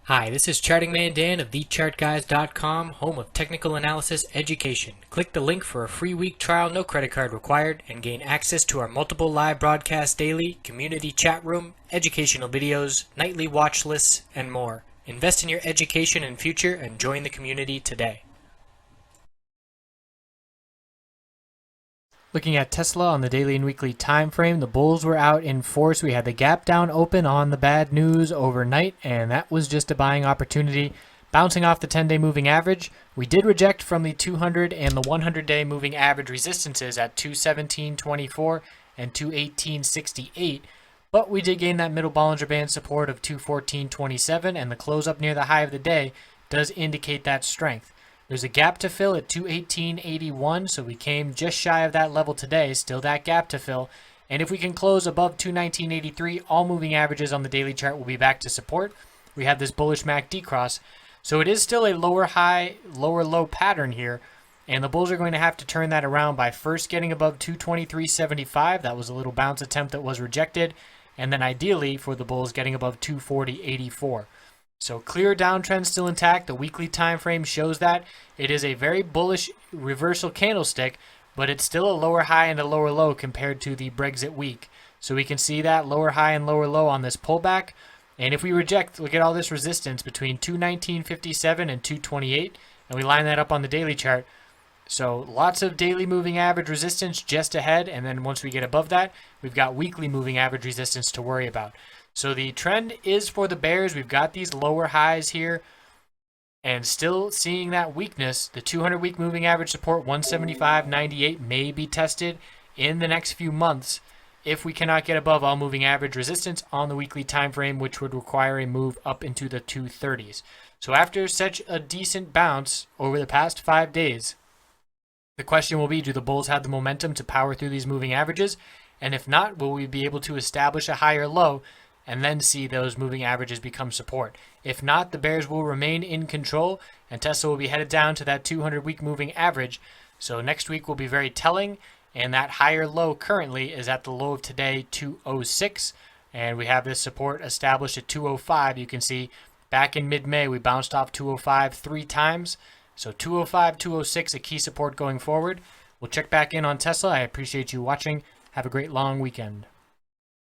Hi, this is Charting Man Dan of TheChartGuys.com, home of technical analysis education. Click the link for a free week trial, no credit card required, and gain access to our multiple live broadcasts daily, community chat room, educational videos, nightly watch lists, and more. Invest in your education and future and join the community today. Looking at Tesla on the daily and weekly time frame, the bulls were out in force. We had the gap down open on the bad news overnight, and that was just a buying opportunity. Bouncing off the 10-day moving average, we did reject from the 200 and the 100-day moving average resistances at 217.24 and 218.68, but we did gain that middle Bollinger Band support of 214.27, and the close up near the high of the day does indicate that strength. There's a gap to fill at 218.81, so we came just shy of that level today, still that gap to fill. And if we can close above 219.83, all moving averages on the daily chart will be back to support. We have this bullish MACD cross, so it is still a lower high, lower low pattern here, and the bulls are going to have to turn that around by first getting above 223.75. That was a little bounce attempt that was rejected, and then ideally for the bulls getting above 240.84. So clear downtrend still intact. The weekly time frame shows that. It is a very bullish reversal candlestick, but it's still a lower high and a lower low compared to the Brexit week. So we can see that lower high and lower low on this pullback. And if we reject, look at all this resistance between 219.57 and 228, and we line that up on the daily chart. So lots of daily moving average resistance just ahead, and then once we get above that, we've got weekly moving average resistance to worry about. So the trend is for the bears. We've got these lower highs here and still seeing that weakness. The 200-week moving average support 175.98 may be tested in the next few months if we cannot get above all moving average resistance on the weekly time frame, which would require a move up into the 230s. So after such a decent bounce over the past 5 days, the question will be, do the bulls have the momentum to power through these moving averages? And if not, will we be able to establish a higher low and then see those moving averages become support? If not, the bears will remain in control and Tesla will be headed down to that 200-week moving average. So next week will be very telling, and that higher low currently is at the low of today, 206, and we have this support established at 205. You can see back in mid-May we bounced off 205 3 times. So 205, 206, a key support going forward. We'll check back in on Tesla. I appreciate you watching. Have a great long weekend.